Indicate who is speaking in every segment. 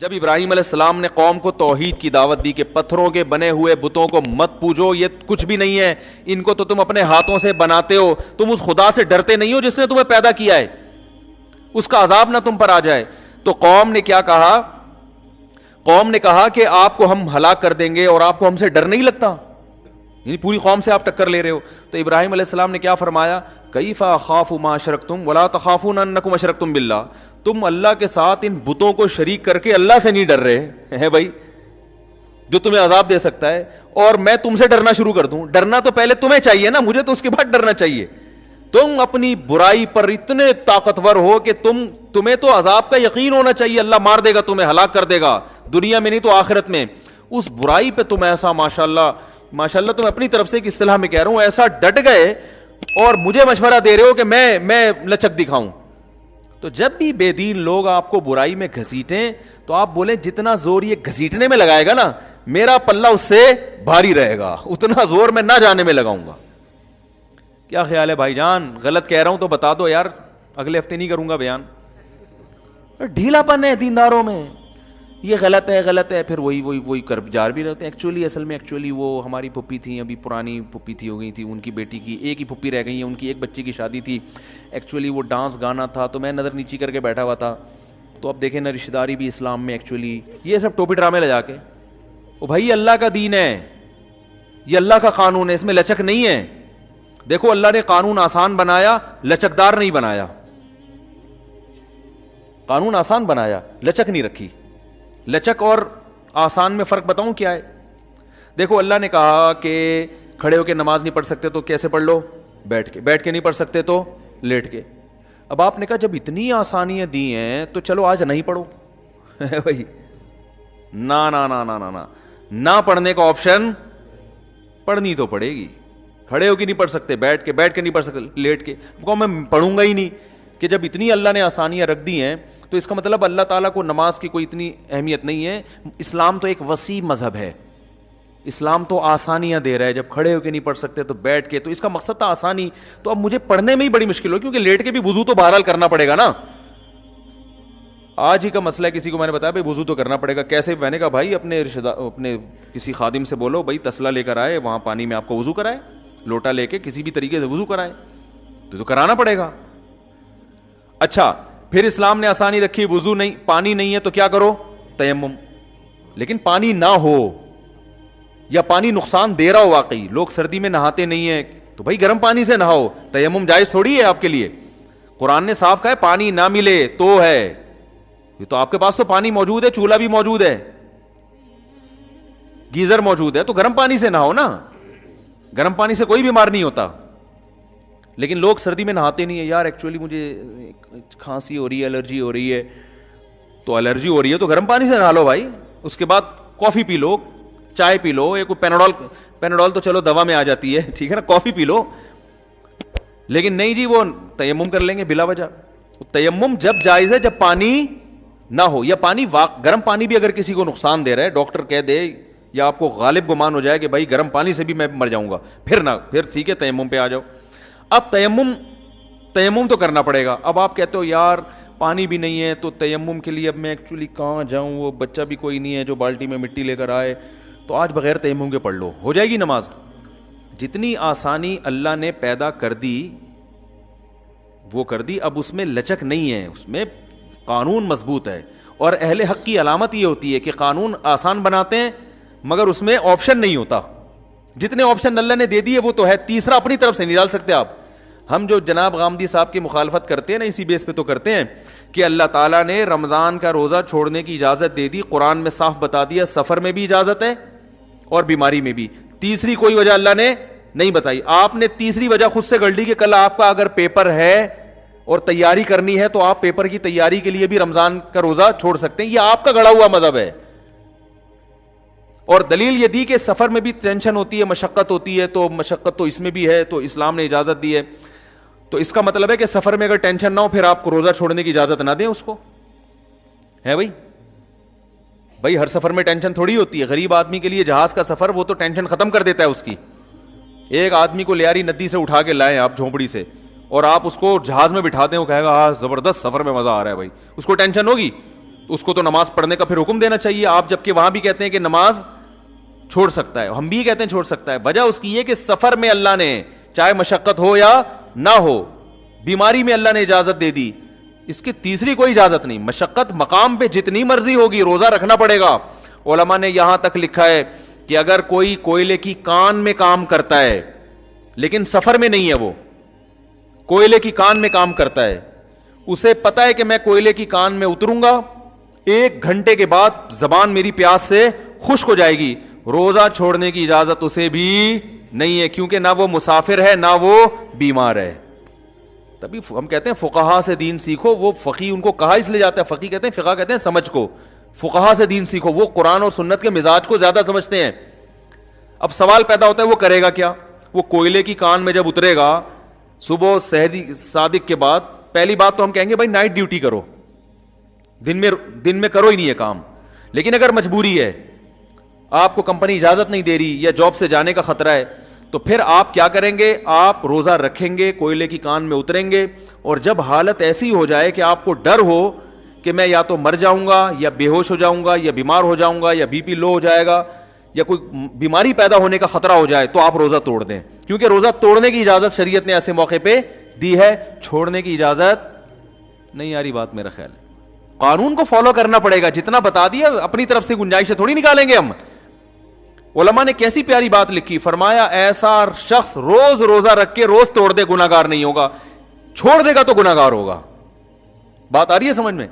Speaker 1: جب ابراہیم علیہ السلام نے قوم کو توحید کی دعوت دی کہ پتھروں کے بنے ہوئے بتوں کو مت پوجو، یہ کچھ بھی نہیں ہے، ان کو تو تم اپنے ہاتھوں سے بناتے ہو، تم اس خدا سے ڈرتے نہیں ہو جس نے تمہیں پیدا کیا ہے، اس کا عذاب نہ تم پر آ جائے. تو قوم نے کیا کہا؟ قوم نے کہا کہ آپ کو ہم ہلاک کر دیں گے اور آپ کو ہم سے ڈر نہیں لگتا، یعنی پوری قوم سے آپ ٹکر لے رہے ہو. تو ابراہیم علیہ السلام نے کیا فرمایا؟ کیف اخاف ما اشرکتم ولا تخافون انکم اشرکتم باللہ، تم اللہ کے ساتھ ان بتوں کو شریک کر کے اللہ سے نہیں ڈر رہے ہیں بھائی جو تمہیں عذاب دے سکتا ہے، اور میں تم سے ڈرنا شروع کر دوں؟ ڈرنا تو پہلے تمہیں چاہیے نا، مجھے تو اس کے بعد ڈرنا چاہیے. تم اپنی برائی پر اتنے طاقتور ہو کہ تمہیں تو عذاب کا یقین ہونا چاہیے، اللہ مار دے گا، تمہیں ہلاک کر دے گا، دنیا میں نہیں تو آخرت میں. اس برائی پہ تم ایسا ماشاءاللہ تم اپنی طرف سے ایک اصطلاح میں کہہ رہا ہوں ایسا ڈٹ گئے اور مجھے مشورہ دے رہے ہو کہ میں لچک دکھاؤں. تو جب بھی بے دین لوگ آپ کو برائی میں گھسیٹیں تو آپ بولیں جتنا زور یہ گھسیٹنے میں لگائے گا نا میرا پلہ اس سے بھاری رہے گا، اتنا زور میں نہ جانے میں لگاؤں گا. کیا خیال ہے بھائی جان؟ غلط کہہ رہا ہوں تو بتا دو یار، اگلے ہفتے نہیں کروں گا بیان. ڈھیلا پن ہے دینداروں میں، یہ غلط ہے، پھر وہی کر جار بھی رہتے ہیں. ایکچولی وہ ہماری پھپھی تھیں، ابھی پرانی پھپھی تھی، ہو گئی تھی، ان کی بیٹی کی ایک ہی پھپھی رہ گئی ہے، ان کی ایک بچے کی شادی تھی. ایکچولی وہ ڈانس گانا تھا تو میں نظر نیچی کر کے بیٹھا ہوا تھا. تو اب دیکھیں نا رشتہ داری بھی اسلام میں ایکچولی یہ سب ٹوپی ڈرامے لے جا کے، او بھائی اللہ کا دین ہے، یہ اللہ کا قانون ہے، اس میں لچک نہیں ہے. دیکھو اللہ نے قانون آسان بنایا، لچکدار نہیں بنایا. قانون آسان بنایا، لچک نہیں رکھی. لچک اور آسان میں فرق بتاؤں کیا ہے؟ دیکھو اللہ نے کہا کہ کھڑے ہو کے نماز نہیں پڑھ سکتے تو کیسے پڑھ لو؟ بیٹھ کے نہیں پڑھ سکتے تو لیٹ کے. اب آپ نے کہا جب اتنی آسانیاں دی ہیں تو چلو آج نہیں پڑھو. بھائی نہ پڑھنے کا آپشن، پڑھنی تو پڑے گی. کھڑے ہو کے نہیں پڑھ سکتے، بیٹھ کے نہیں پڑھ سکتے، لیٹ کے میں پڑھوں گا ہی نہیں. کہ جب اتنی اللہ نے آسانیاں رکھ دی ہیں تو اس کا مطلب اللہ تعالیٰ کو نماز کی کوئی اتنی اہمیت نہیں ہے. اسلام تو ایک وسیع مذہب ہے، اسلام تو آسانیاں دے رہا ہے. جب کھڑے ہو کے نہیں پڑھ سکتے تو بیٹھ کے، تو اس کا مقصد تھا آسانی. تو اب مجھے پڑھنے میں ہی بڑی مشکل ہو کیونکہ لیٹ کے بھی وضو تو بہرحال کرنا پڑے گا نا. آج ہی کا مسئلہ ہے، کسی کو میں نے بتایا بھائی وضو تو کرنا پڑے گا. کیسے؟ میں نے کہا بھائی اپنے کسی خادم سے بولو بھائی تسلا لے کر آئے، وہاں پانی میں آپ کو وضو کرائے، لوٹا لے کے کسی بھی طریقے سے وضو کرائے، تو کرانا پڑے گا. اچھا پھر اسلام نے آسانی رکھی، وضو نہیں، پانی نہیں ہے تو کیا کرو؟ تیمم. لیکن پانی نہ ہو یا پانی نقصان دے رہا ہو، واقعی لوگ سردی میں نہاتے نہیں ہیں تو بھائی گرم پانی سے نہاؤ. تیمم جائز تھوڑی ہے آپ کے لیے. قرآن نے صاف کہا ہے پانی نہ ملے تو ہے، یہ تو آپ کے پاس تو پانی موجود ہے، چولہا بھی موجود ہے، گیزر موجود ہے، تو گرم پانی سے نہاؤ نا. گرم پانی سے کوئی بیمار نہیں ہوتا. لیکن لوگ سردی میں نہاتے نہیں ہیں. یار ایکچولی مجھے کھانسی ہو رہی ہے، الرجی ہو رہی ہے، تو الرجی ہو رہی ہے تو گرم پانی سے نہا لو بھائی. اس کے بعد کافی پی لو، چائے پی لو، یا کوئی پیناڈول تو چلو دوا میں آ جاتی ہے، ٹھیک ہے نا، کافی پی لو. لیکن نہیں جی وہ تیمم کر لیں گے بلا وجہ. تیمم جب جائز ہے جب پانی نہ ہو، یا پانی گرم پانی بھی اگر کسی کو نقصان دے رہا ہے، ڈاکٹر کہہ دے یا آپ کو غالب گمان ہو جائے کہ بھائی گرم پانی سے بھی میں مر جاؤں گا، پھر ٹھیک ہے تیمم پہ آ جاؤ. اب تیمم تو کرنا پڑے گا. اب آپ کہتے ہو یار پانی بھی نہیں ہے تو تیمم کے لیے اب میں ایکچولی کہاں جاؤں، وہ بچہ بھی کوئی نہیں ہے جو بالٹی میں مٹی لے کر آئے، تو آج بغیر تیمم کے پڑھ لو، ہو جائے گی نماز. جتنی آسانی اللہ نے پیدا کر دی وہ کر دی. اب اس میں لچک نہیں ہے، اس میں قانون مضبوط ہے. اور اہل حق کی علامت یہ ہوتی ہے کہ قانون آسان بناتے ہیں مگر اس میں آپشن نہیں ہوتا. جتنے آپشن اللہ نے دے دیے وہ تو ہے، تیسرا اپنی طرف سے نہیں ڈال سکتے آپ. ہم جو جناب غامدی صاحب کی مخالفت کرتے ہیں نا، اسی بیس پہ تو کرتے ہیں کہ اللہ تعالیٰ نے رمضان کا روزہ چھوڑنے کی اجازت دے دی، قرآن میں صاف بتا دیا سفر میں بھی اجازت ہے اور بیماری میں بھی. تیسری کوئی وجہ اللہ نے نہیں بتائی. آپ نے تیسری وجہ خود سے گڑ لی کہ کل آپ کا اگر پیپر ہے اور تیاری کرنی ہے تو آپ پیپر کی تیاری کے لیے بھی رمضان کا روزہ چھوڑ سکتے ہیں. یہ آپ کا گڑا ہوا مذہب ہے. اور دلیل یہ دی کہ سفر میں بھی ٹینشن ہوتی ہے، مشقت ہوتی ہے، تو مشقت تو اس میں بھی ہے، تو اسلام نے اجازت دی ہے. تو اس کا مطلب ہے کہ سفر میں اگر ٹینشن نہ ہو پھر آپ کو روزہ چھوڑنے کی اجازت نہ دیں اس کو، ہے بھائی ہر سفر میں ٹینشن تھوڑی ہوتی ہے. غریب آدمی کے لیے جہاز کا سفر وہ تو ٹینشن ختم کر دیتا ہے اس کی. ایک آدمی کو لیاری ندی سے اٹھا کے لائیں آپ جھونپڑی سے، اور آپ اس کو جہاز میں بٹھا دیں، وہ کہے گا ہاں زبردست سفر میں مزہ آ رہا ہے بھائی، اس کو ٹینشن ہوگی؟ اس کو تو نماز پڑھنے کا پھر حکم دینا چاہیے آپ، جبکہ وہاں بھی کہتے ہیں کہ نماز چھوڑ سکتا ہے، ہم بھی کہتے ہیں چھوڑ سکتا ہے. وجہ اس کی یہ کہ سفر میں اللہ نے چاہے مشقت ہو یا نہ ہو، بیماری میں اللہ نے اجازت دے دی. اس کی تیسری کوئی اجازت نہیں. مشقت مقام پہ جتنی مرضی ہوگی روزہ رکھنا پڑے گا. علماء نے یہاں تک لکھا ہے کہ اگر کوئی کوئلے کی کان میں کام کرتا ہے لیکن سفر میں نہیں ہے، وہ کوئلے کی کان میں کام کرتا ہے، اسے پتا ہے کہ میں کوئلے کی کان میں اتروں گا، 1 گھنٹے کے بعد زبان میری پیاس سے خشک ہو جائے گی، روزہ چھوڑنے کی اجازت اسے بھی نہیں ہے، کیونکہ نہ وہ مسافر ہے نہ وہ بیمار ہے. تبھی ہم کہتے ہیں فقہا سے دین سیکھو. وہ فقی ان کو کہا اس لیے جاتا ہے، فقی کہتے ہیں، فقہ کہتے ہیں سمجھ کو. فقہا سے دین سیکھو، وہ قرآن اور سنت کے مزاج کو زیادہ سمجھتے ہیں. اب سوال پیدا ہوتا ہے وہ کرے گا کیا؟ وہ کوئلے کی کان میں جب اترے گا صبح صادق کے بعد، پہلی بات تو ہم کہیں گے بھائی نائٹ ڈیوٹی کرو، دن میں کرو ہی نہیں ہے کام. لیکن اگر مجبوری ہے، آپ کو کمپنی اجازت نہیں دے رہی یا جاب سے جانے کا خطرہ ہے، تو پھر آپ کیا کریں گے؟ آپ روزہ رکھیں گے، کوئلے کی کان میں اتریں گے، اور جب حالت ایسی ہو جائے کہ آپ کو ڈر ہو کہ میں یا تو مر جاؤں گا یا بے ہوش ہو جاؤں گا یا بیمار ہو جاؤں گا یا بی پی لو ہو جائے گا یا کوئی بیماری پیدا ہونے کا خطرہ ہو جائے، تو آپ روزہ توڑ دیں. کیونکہ روزہ توڑنے کی اجازت شریعت نے ایسے موقع پہ دی ہے، چھوڑنے کی اجازت نہیں. آ رہی بات میرا خیال ہے. قانون کو فالو کرنا پڑے گا، جتنا بتا دیا اپنی طرف سے گنجائشیں تھوڑی نکالیں گے ہم. علماء نے کیسی پیاری بات لکھی، فرمایا ایسا شخص روز روزہ رکھ کے روز توڑ دے گناہگار نہیں ہوگا، چھوڑ دے گا تو گناہگار ہوگا. بات آ رہی ہے سمجھ میں؟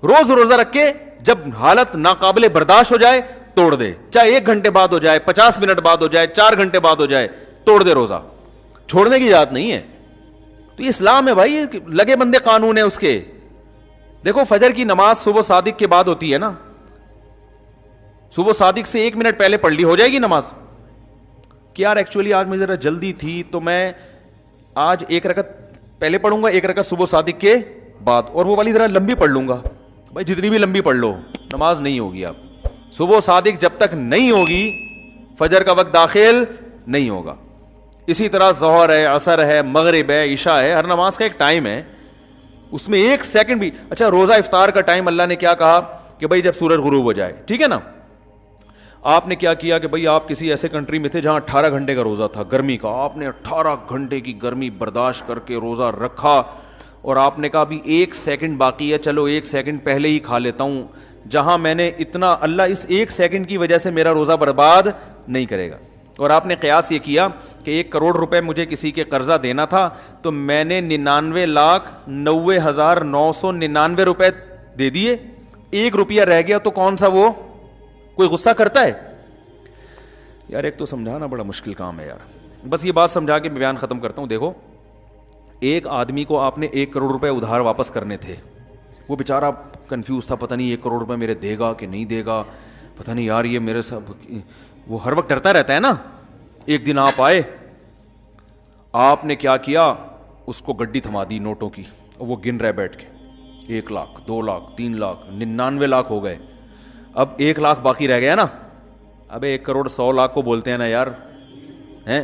Speaker 1: روز روزہ رکھ کے جب حالت ناقابل برداشت ہو جائے توڑ دے، چاہے 1 گھنٹے بعد ہو جائے، 50 منٹ بعد ہو جائے، 4 گھنٹے بعد ہو جائے، توڑ دے روزہ. چھوڑنے کی اجازت نہیں ہے. تو یہ اسلام ہے بھائی، لگے بندے قانون ہے اس کے. دیکھو فجر کی نماز صبح صادق کے بعد ہوتی ہے نا، صبح صادق سے 1 منٹ پہلے پڑھ لی ہو جائے گی نماز. کہ یار ایکچولی آج مجھے ذرا جلدی تھی تو میں آج 1 رکعت پہلے پڑھوں گا، 1 رکعت صبح صادق کے بعد، اور وہ والی ذرا لمبی پڑھ لوں گا. بھائی جتنی بھی لمبی پڑھ لو نماز نہیں ہوگی. آپ صبح صادق جب تک نہیں ہوگی فجر کا وقت داخل نہیں ہوگا. اسی طرح ظہر ہے، عصر ہے، مغرب ہے، عشاء ہے، ہر نماز کا ایک ٹائم ہے، اس میں 1 سیکنڈ بھی. اچھا روزہ افطار کا ٹائم اللہ نے کیا کہا کہ بھائی جب سورج غروب ہو جائے، ٹھیک ہے نا. آپ نے کیا کیا کہ بھائی آپ کسی ایسے کنٹری میں تھے جہاں 18 گھنٹے کا روزہ تھا گرمی کا، آپ نے 18 گھنٹے کی گرمی برداشت کر کے روزہ رکھا، اور آپ نے کہا ابھی 1 سیکنڈ باقی ہے، چلو 1 سیکنڈ پہلے ہی کھا لیتا ہوں. جہاں میں نے اتنا، اللہ اس 1 سیکنڈ کی وجہ سے میرا روزہ برباد نہیں کرے گا. اور آپ نے قیاس یہ کیا کہ 1 کروڑ روپے مجھے کسی کے قرضہ دینا تھا تو میں نے 99,90,999 روپے دے دیے، 1 روپیہ رہ گیا تو کون سا وہ کوئی غصہ کرتا ہے؟ یار ایک تو سمجھانا بڑا مشکل کام ہے یار. بس یہ بات سمجھا کے میں بیان ختم کرتا ہوں. دیکھو ایک آدمی کو آپ نے 1 کروڑ روپے ادھار واپس کرنے تھے، وہ بیچارہ کنفیوز تھا، پتہ نہیں 1 کروڑ روپے میرے دے گا کہ نہیں دے گا، پتہ نہیں یار یہ میرے ساتھ، وہ ہر وقت ڈرتا رہتا ہے نا. ایک دن آپ آئے، آپ نے کیا کیا، اس کو گڈی تھما دی نوٹوں کی، اور وہ گن رہے بیٹھ کے 1 لاکھ 2 لاکھ 3 لاکھ 99 لاکھ ہو گئے. اب 1 لاکھ باقی رہ گیا نا. ابے 1 کروڑ 100 لاکھ کو بولتے ہیں نا یار، ہیں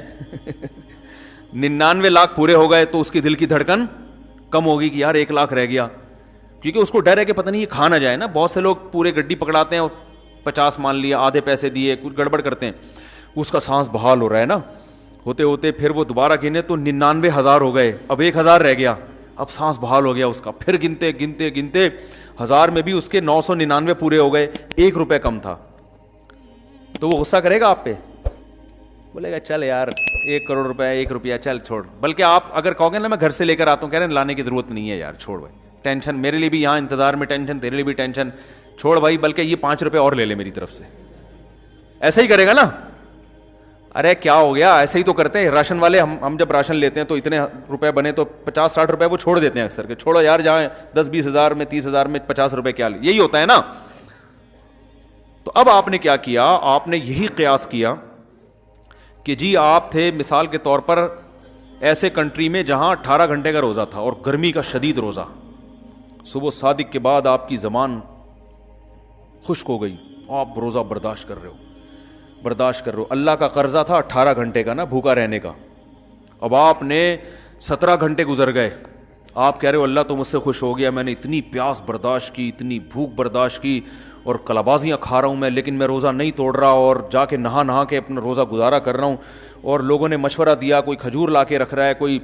Speaker 1: 99 لاکھ پورے ہو گئے تو اس کی دل کی دھڑکن کم ہوگی کہ یار 1 لاکھ رہ گیا، کیونکہ اس کو ڈر ہے کہ پتہ نہیں یہ کھا نہ جائے نا. بہت سے لوگ پورے گڈی پکڑاتے ہیں اور 50 مان لیا، آدھے پیسے دیے، کچھ گڑبڑ کرتے ہیں، اس کا سانس بحال ہو رہا ہے نا. ہوتے ہوتے پھر وہ دوبارہ گنے تو 99,000 ہو گئے، اب 1,000 رہ گیا، اب سانس بحال ہو گیا اس کا. پھر گنتے گنتے گنتے 1000 میں بھی اس کے 999 پورے ہو گئے، 1 روپے کم تھا. تو وہ غصہ کرے گا آپ پہ، بولے گا چل یار 1 کروڑ روپے 1 روپیہ چل چھوڑ. بلکہ آپ اگر کہو گے نا میں گھر سے لے کر آتا ہوں، کہہ رہے ہیں لانے کی ضرورت نہیں ہے یار، چھوڑ بھائی، ٹینشن میرے لیے بھی یہاں انتظار میں ٹینشن، تیرے لیے بھی ٹینشن، چھوڑ بھائی، بلکہ یہ 5 روپے اور لے لے میری طرف سے. ایسا ہی کرے گا نا. ارے کیا ہو گیا، ایسے ہی تو کرتے ہیں راشن والے. ہم جب راشن لیتے ہیں تو اتنے روپے بنے تو 50-60 روپے وہ چھوڑ دیتے ہیں اکثر، کہ چھوڑو یار جہاں 10-20 ہزار میں 30 ہزار میں 50 روپے کیا، یہی ہوتا ہے نا. تو اب آپ نے کیا کیا، آپ نے یہی قیاس کیا کہ جی آپ تھے مثال کے طور پر ایسے کنٹری میں جہاں 18 گھنٹے کا روزہ تھا اور گرمی کا شدید روزہ، صبح صادق کے بعد آپ کی زبان خشک ہو گئی، آپ روزہ برداشت کر رہے ہو. اللہ کا قرضہ تھا 18 گھنٹے کا نا، بھوکا رہنے کا. اب آپ نے 17 گھنٹے گزر گئے، آپ کہہ رہے ہو اللہ تو مجھ سے خوش ہو گیا, میں نے اتنی پیاس برداشت کی, اتنی بھوک برداشت کی, اور کلابازیاں کھا رہا ہوں میں, لیکن میں روزہ نہیں توڑ رہا, اور جا کے نہا کے اپنا روزہ گزارا کر رہا ہوں. اور لوگوں نے مشورہ دیا, کوئی کھجور لا کے رکھ رہا ہے, کوئی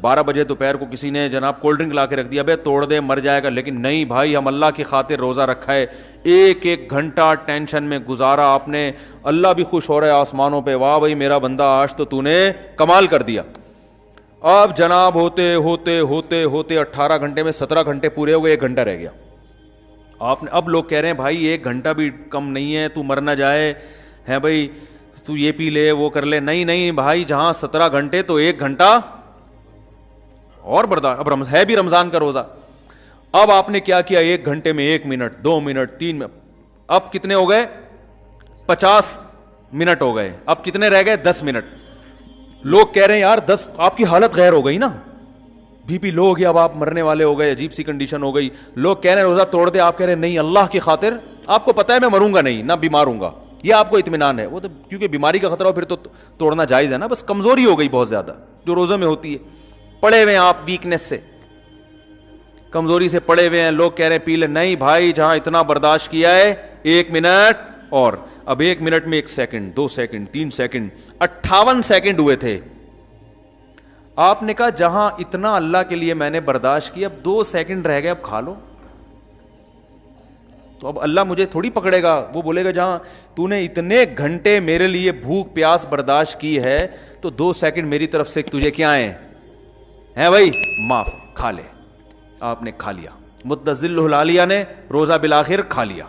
Speaker 1: 12 بجے دوپہر کو کسی نے جناب کولڈ ڈرنک لا کے رکھ دیا, بھائی توڑ دے مر جائے گا. لیکن نہیں بھائی, ہم اللہ کی خاطر روزہ رکھا ہے, ایک ایک گھنٹہ ٹینشن میں گزارا آپ نے, اللہ بھی خوش ہو رہا ہے آسمانوں پہ, واہ بھائی میرا بندہ آج تو نے کمال کر دیا. اب جناب ہوتے ہوتے ہوتے ہوتے 18 گھنٹے میں 17 گھنٹے پورے ہو گئے, 1 گھنٹہ رہ گیا. آپ نے اب لوگ کہہ رہے ہیں بھائی 1 گھنٹہ بھی کم نہیں ہے, تو مر نہ جائے ہے بھائی, تو یہ پی لے وہ کر لے. نہیں نہیں بھائی, جہاں 17 گھنٹے تو 1 گھنٹہ اور برداشت. اب ہے بھی رمضان کا روزہ. اب آپ نے کیا کیا, 1 گھنٹے میں 1 منٹ 2 منٹ 3 منٹ, اب کتنے ہو گئے, 50 منٹ ہو گئے. اب کتنے رہ گئے, 10 منٹ. لوگ کہہ رہے ہیں یار 10, آپ کی حالت غیر ہو گئی نا, بی پی لو ہو گیا, اب آپ مرنے والے ہو گئے, عجیب سی کنڈیشن ہو گئی. لوگ کہہ رہے ہیں روزہ توڑ دے, آپ کہہ رہے ہیں نہیں اللہ کی خاطر, آپ کو پتہ ہے میں مروں گا نہیں, نہ بیمار ہوں گا, یہ آپ کو اطمینان ہے. وہ تو کیونکہ بیماری کا خطرہ ہو پھر تو توڑنا جائز ہے نا, بس کمزوری ہو گئی بہت زیادہ جو روزوں میں ہوتی ہے. پڑے ہوئے ہیں آپ ویکنیس سے, کمزوری سے پڑے ہوئے ہیں. لوگ کہہ رہے ہیں پی لے, نہیں بھائی جہاں اتنا برداشت کیا ہے 1 منٹ اور. اب 1 منٹ میں 1 سیکنڈ 2 سیکنڈ 3 سیکنڈ 58 سیکنڈ ہوئے تھے. آپ نے کہا جہاں اتنا اللہ کے لیے میں نے برداشت کیا, اب 2 سیکنڈ رہ گئے, اب کھا لو. تو اب اللہ مجھے تھوڑی پکڑے گا, وہ بولے گا جہاں تو نے اتنے گھنٹے میرے لیے بھوک پیاس برداشت کی ہے تو 2 سیکنڈ میری طرف سے تجھے کیا ہیں بھائی, معاف, کھا لے. آپ نے کھا لیا, متذل العالیہ نے روزہ بالآخر کھا لیا.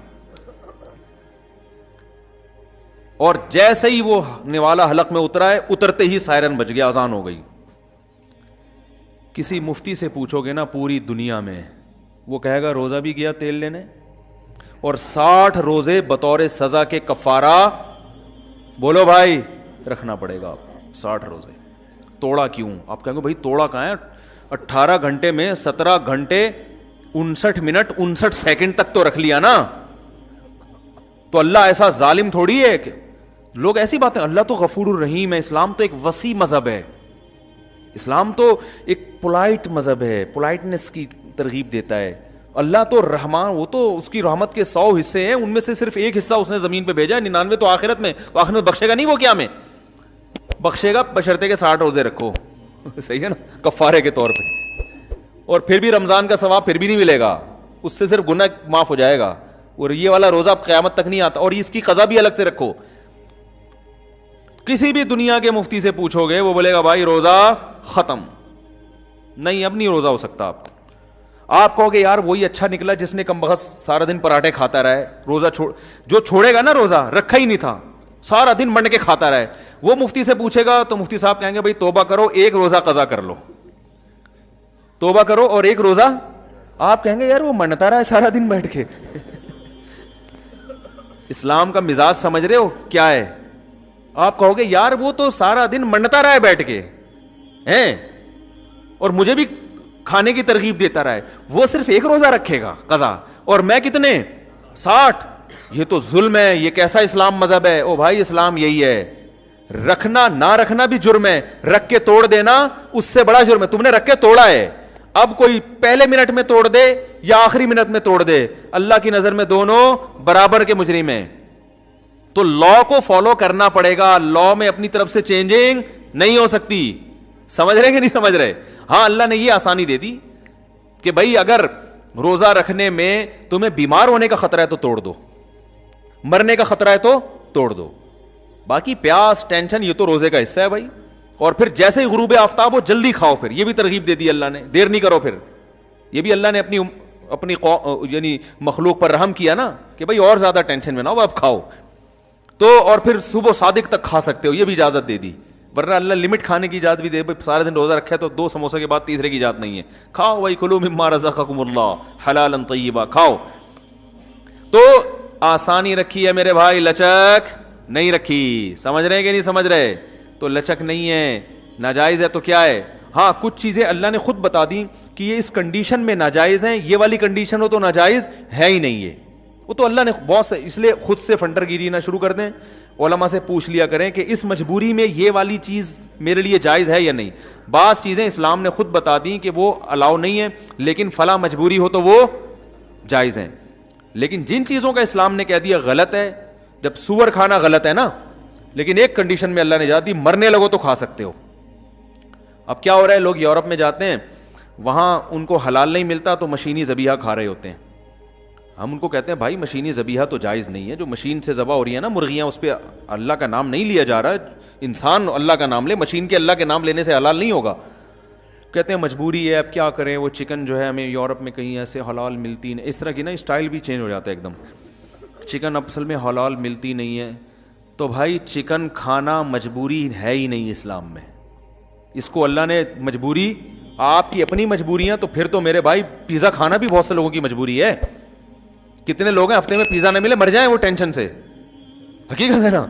Speaker 1: اور جیسے ہی وہ نوالا حلق میں اترا ہے, اترتے ہی سائرن بج گیا, اذان ہو گئی. کسی مفتی سے پوچھو گے نا پوری دنیا میں, وہ کہے گا روزہ بھی گیا تیل لینے, اور 60 روزے بطور سزا کے کفارہ, بولو بھائی رکھنا پڑے گا آپ کو 60 روزے. توڑا کیوں, آپ کہیں گے بھائی توڑا کہاں ہے, 18 گھنٹے میں 17 گھنٹے 59 منٹ 59 سیکنڈ تک تو رکھ لیا نا. تو اللہ ایسا ظالم تھوڑی ہے کہ لوگ ایسی باتیں, اللہ تو غفور الرحیم ہے. اسلام تو ایک وسیع مذہب ہے, اسلام تو ایک پولائٹ مذہب ہے, پولائٹنس کی ترغیب دیتا ہے. اللہ تو رحمان, وہ تو اس کی رحمت کے 100 حصے ہیں, ان میں سے صرف 1 حصہ اس نے زمین پہ بھیجا ہے, 99 تو آخرت میں. تو آخرت میں بخشے گا نہیں, وہ کیا میں بخشے گا بشرطے کے 60 روزے رکھو, صحیح ہے نا, کفارے کے طور پہ. اور پھر بھی رمضان کا ثواب پھر بھی نہیں ملے گا, اس سے صرف گناہ معاف ہو جائے گا. اور یہ والا روزہ قیامت تک نہیں آتا, اور اس کی قضا بھی الگ سے رکھو. کسی بھی دنیا کے مفتی سے پوچھو گے, وہ بولے گا بھائی روزہ ختم, نہیں اب نہیں روزہ ہو سکتا. آپ کہو گے یار وہی اچھا نکلا جس نے کم بخت سارا دن پراٹھے کھاتا رہے, روزہ جو چھوڑے گا نا روزہ رکھا ہی نہیں تھا, سارا دن منڈ کے کھاتا رہے, وہ مفتی سے پوچھے گا تو مفتی صاحب کہیں گے بھائی توبہ کرو, 1 روزہ قضا کر لو, توبہ کرو اور 1 روزہ. آپ کہیں گے یار وہ منڈتا رہا ہے سارا دن بیٹھ کے. اسلام کا مزاج سمجھ رہے ہو کیا ہے؟ آپ کہو گے یار وہ تو سارا دن منڈتا رہا ہے بیٹھ کے ہیں, اور مجھے بھی کھانے کی ترغیب دیتا رہا ہے, وہ صرف 1 روزہ رکھے گا قضا, اور میں کتنے 60. یہ تو ظلم ہے, یہ کیسا اسلام مذہب ہے؟ او بھائی اسلام یہی ہے, رکھنا نہ رکھنا بھی جرم ہے, رکھ کے توڑ دینا اس سے بڑا جرم ہے. تم نے رکھ کے توڑا ہے, اب کوئی پہلے منٹ میں توڑ دے یا آخری منٹ میں توڑ دے, اللہ کی نظر میں دونوں برابر کے مجرم ہیں. تو لا کو فالو کرنا پڑے گا, لا میں اپنی طرف سے چینجنگ نہیں ہو سکتی. سمجھ رہے کہ نہیں سمجھ رہے؟ ہاں اللہ نے یہ آسانی دے دی کہ بھائی اگر روزہ رکھنے میں تمہیں بیمار ہونے کا خطرہ ہے تو توڑ دو, مرنے کا خطرہ ہے تو توڑ دو, باقی پیاس ٹینشن یہ تو روزے کا حصہ ہے بھائی. اور پھر جیسے ہی غروب آفتاب ہو جلدی کھاؤ, پھر یہ بھی ترغیب دے دی اللہ نے, دیر نہیں کرو. پھر یہ بھی اللہ نے اپنی یعنی مخلوق پر رحم کیا نا کہ بھائی اور زیادہ ٹینشن میں نہ ہو, اب کھاؤ. تو اور پھر صبح صادق تک کھا سکتے ہو, یہ بھی اجازت دے دی, ورنہ اللہ لمٹ کھانے کی اجازت بھی دے. سارے دن روزہ رکھا ہے تو 2 سموسے کے بعد تیسرے کی اجازت نہیں ہے. کھاؤ بھائی, کلوا مما رزقکم اللہ حلالا طیبا, کھاؤ. تو آسانی رکھی ہے میرے بھائی, لچک نہیں رکھی. سمجھ رہے کہ نہیں سمجھ رہے؟ تو لچک نہیں ہے, ناجائز ہے تو کیا ہے. ہاں کچھ چیزیں اللہ نے خود بتا دی کہ یہ اس کنڈیشن میں ناجائز ہیں, یہ والی کنڈیشن ہو تو ناجائز ہے ہی نہیں. وہ تو اللہ نے بہت سے, اس لیے خود سے فنٹر گیری نہ شروع کر دیں, علماء سے پوچھ لیا کریں کہ اس مجبوری میں یہ والی چیز میرے لیے جائز ہے یا نہیں. بعض چیزیں اسلام نے خود بتا دیں کہ وہ الاؤ نہیں ہے, لیکن فلاں مجبوری ہو تو وہ جائز ہیں. لیکن جن چیزوں کا اسلام نے کہہ دیا غلط ہے, جب سور کھانا غلط ہے نا, لیکن ایک کنڈیشن میں اللہ نے جا دی, مرنے لگو تو کھا سکتے ہو. اب کیا ہو رہا ہے, لوگ یورپ میں جاتے ہیں, وہاں ان کو حلال نہیں ملتا تو مشینی ذبیحہ کھا رہے ہوتے ہیں. ہم ان کو کہتے ہیں بھائی مشینی ذبیحہ تو جائز نہیں ہے, جو مشین سے ذبح ہو رہی ہے نا مرغیاں, اس پہ اللہ کا نام نہیں لیا جا رہا, انسان اللہ کا نام لے, مشین کے اللہ کے نام لینے سے حلال نہیں ہوگا. کہتے ہیں مجبوری ہے, اب کیا کریں, وہ چکن جو ہے ہمیں یورپ میں کہیں ایسے حلال ملتی نہیں, اس طرح کی نا اسٹائل بھی چینج ہو جاتا ہے ایک دم, چکن اصل میں حلال ملتی نہیں ہے. تو بھائی چکن کھانا مجبوری ہے ہی نہیں اسلام میں, اس کو اللہ نے مجبوری, آپ کی اپنی مجبوریاں, تو پھر تو میرے بھائی پیزا کھانا بھی بہت سے لوگوں کی مجبوری ہے. کتنے لوگ ہیں ہفتے میں پیزا نہ ملے مر جائیں وہ ٹینشن سے, حقیقت ہے نا.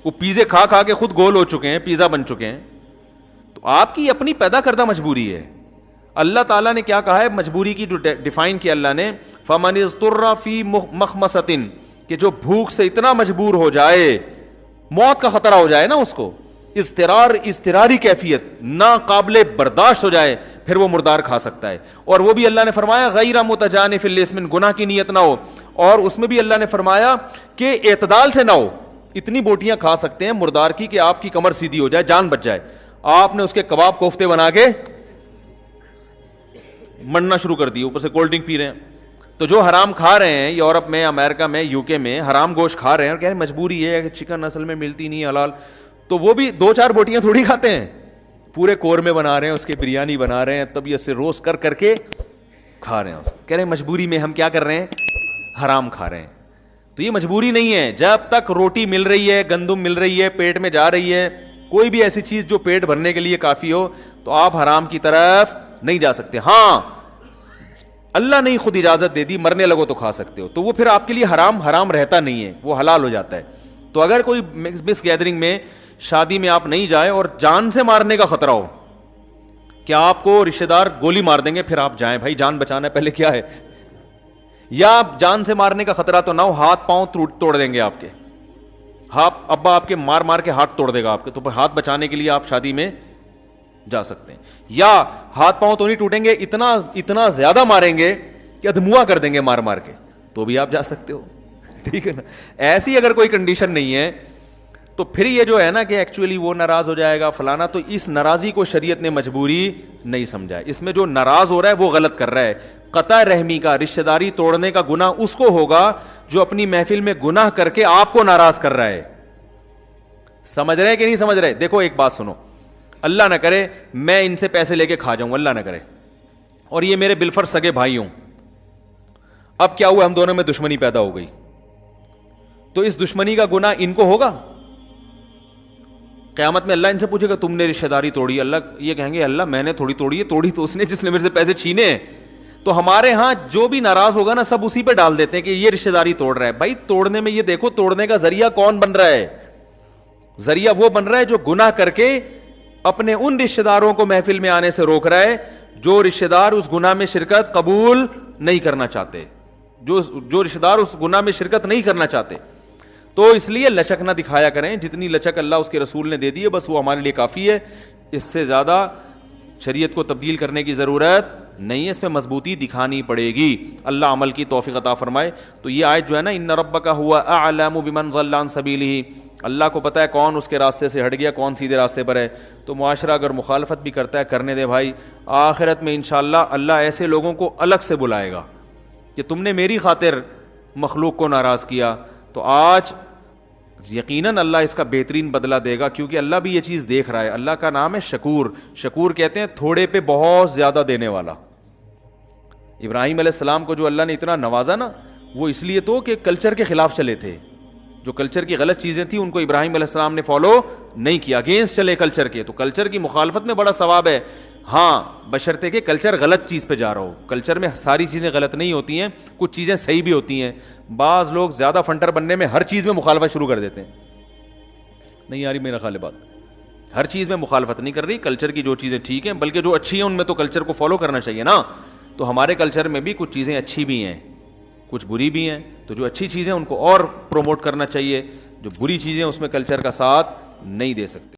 Speaker 1: وہ پیزے کھا کھا کے خود گول ہو چکے ہیں, پیزا بن چکے ہیں. تو آپ کی اپنی پیدا کردہ مجبوری ہے. اللہ تعالیٰ نے کیا کہا ہے مجبوری کی جو ڈیفائن کیا اللہ نے, فَمَنِ اضْطُرَّ فِي مَخْمَصَةٍ, کہ جو بھوک سے اتنا مجبور ہو جائے, موت کا خطرہ ہو جائے نا اس کو, اضطراری کیفیت ناقابل برداشت ہو جائے, پھر وہ مردار کھا سکتا ہے. اور وہ بھی اللہ نے فرمایا غیر متجانف للإثم, گناہ کی نیت نہ ہو. اور اس میں بھی اللہ نے فرمایا کہ اعتدال سے نہ ہو. اتنی بوٹیاں کھا سکتے ہیں مردار کی کہ آپ کی کمر سیدھی ہو جائے, جان بچ جائے. آپ نے اس کے کباب کوفتے بنا کے مرنا شروع کر دی, اوپر سے کولڈ ڈرنک پی رہے ہیں. تو جو حرام کھا رہے ہیں یورپ میں, امریکہ میں, یو کے میں, حرام گوشت کھا رہے ہیں اور کہہ رہے ہیں مجبوری ہے کہ چکن اصل میں ملتی نہیں حلال, تو وہ بھی 2-4 بوٹیاں تھوڑی کھاتے ہیں, پورے قورمے بنا رہے ہیں, اس کے بریانی بنا رہے ہیں, طبیعت سے روسٹ کر کر کے کھا رہے ہیں. کہہ رہے ہیں مجبوری میں ہم کیا کر رہے ہیں, حرام کھا رہے ہیں. تو یہ مجبوری نہیں ہے. جب تک روٹی مل رہی ہے, گندم مل رہی ہے, پیٹ میں جا رہی ہے, کوئی بھی ایسی چیز جو پیٹ بھرنے کے لیے کافی ہو, تو آپ حرام کی طرف نہیں جا سکتے. ہاں اللہ نے خود اجازت دے دی, مرنے لگو تو کھا سکتے ہو, تو وہ پھر آپ کے لیے حرام رہتا نہیں ہے, وہ حلال ہو جاتا ہے. تو اگر کوئی مس گیدرنگ میں, شادی میں آپ نہیں جائیں اور جان سے مارنے کا خطرہ ہو کہ آپ کو رشتہ دار گولی مار دیں گے, پھر آپ جائیں. بھائی جان بچانا ہے پہلے کیا ہے. یا آپ جان سے مارنے کا خطرہ تو نہ ہو, ہاتھ پاؤں توڑ دیں گے آپ کے, ابا آپ کے مار کے ہاتھ توڑ دے گا آپ کے, تو پھر ہاتھ بچانے کے لیے آپ شادی میں جا سکتے ہیں. یا ہاتھ پاؤں تو نہیں ٹوٹیں گے, اتنا زیادہ ماریں گے کہ ادھموا کر دیں گے مار کے, تو بھی آپ جا سکتے ہو. ٹھیک ہے نا. ایسی اگر کوئی کنڈیشن نہیں ہے تو پھر یہ جو ہے نا کہ ایکچولی وہ ناراض ہو جائے گا فلانا, تو اس ناراضی کو شریعت نے مجبوری نہیں سمجھا. اس میں جو ناراض ہو رہا ہے وہ غلط کر رہا ہے. قطع رحمی کا, رشتہ داری توڑنے کا گناہ اس کو ہوگا جو اپنی محفل میں گناہ کر کے آپ کو ناراض کر رہا ہے. سمجھ رہے کہ نہیں سمجھ رہے؟ دیکھو ایک بات سنو, اللہ نہ کرے میں ان سے پیسے لے کے کھا جاؤں, اللہ نہ کرے, اور یہ میرے بالفرض سگے بھائی ہوں. اب کیا ہوا, ہم دونوں میں دشمنی پیدا ہو گئی, تو اس دشمنی کا گناہ ان کو ہوگا. قیامت میں اللہ ان سے پوچھے گا تم نے رشتہ داری توڑی, اللہ یہ کہیں گے اللہ میں نے تھوڑی توڑی ہے, توڑی تو اس نے جس نے میرے سے پیسے چھینے ہیں. تو ہمارے ہاں جو بھی ناراض ہوگا نا سب اسی پہ ڈال دیتے ہیں کہ یہ رشتہ داری توڑ رہا ہے. بھائی توڑنے میں یہ دیکھو توڑنے کا ذریعہ کون بن رہا ہے. ذریعہ وہ بن رہا ہے جو گناہ کر کے اپنے ان رشتہ داروں کو محفل میں آنے سے روک رہا ہے جو رشتہ دار اس گناہ میں شرکت قبول نہیں کرنا چاہتے, جو رشتہ دار اس گناہ میں شرکت نہیں کرنا چاہتے. تو اس لیے لچک نہ دکھایا کریں, جتنی لچک اللہ اس کے رسول نے دے دی ہے بس وہ ہمارے لیے کافی ہے. اس سے زیادہ شریعت کو تبدیل کرنے کی ضرورت نہیں ہے, اس پہ مضبوطی دکھانی پڑے گی. اللہ عمل کی توفیق عطا فرمائے. تو یہ آیت جو ہے نا, ان ربک هو اعلم بمن ضل عن سبیلہ, اللہ کو پتہ ہے کون اس کے راستے سے ہٹ گیا, کون سیدھے راستے پر ہے. تو معاشرہ اگر مخالفت بھی کرتا ہے کرنے دے بھائی, آخرت میں انشاءاللہ اللہ ایسے لوگوں کو الگ سے بلائے گا کہ تم نے میری خاطر مخلوق کو ناراض کیا. تو آج یقیناً اللہ اس کا بہترین بدلہ دے گا, کیونکہ اللہ بھی یہ چیز دیکھ رہا ہے. اللہ کا نام ہے شکور. شکور کہتے ہیں تھوڑے پہ بہت زیادہ دینے والا. ابراہیم علیہ السلام کو جو اللہ نے اتنا نوازا نا, وہ اس لیے تو کہ کلچر کے خلاف چلے تھے. جو کلچر کی غلط چیزیں تھیں ان کو ابراہیم علیہ السلام نے فالو نہیں کیا, اگینسٹ چلے کلچر کے. تو کلچر کی مخالفت میں بڑا ثواب ہے, ہاں بشرطے کہ کلچر غلط چیز پہ جا رہا ہو. کلچر میں ساری چیزیں غلط نہیں ہوتی ہیں, کچھ چیزیں صحیح بھی ہوتی ہیں. بعض لوگ زیادہ فنٹر بننے میں ہر چیز میں مخالفت شروع کر دیتے ہیں. نہیں یاری میرا خیال بات, ہر چیز میں مخالفت نہیں کر رہی. کلچر کی جو چیزیں ٹھیک ہیں بلکہ جو اچھی ہیں ان میں تو کلچر کو فالو کرنا چاہیے نا. تو ہمارے کلچر میں بھی کچھ چیزیں اچھی بھی ہیں, کچھ بری بھی ہیں. تو جو اچھی چیزیں ان کو اور پروموٹ کرنا چاہیے, جو بری چیزیں اس میں کلچر کا ساتھ نہیں دے سکتے.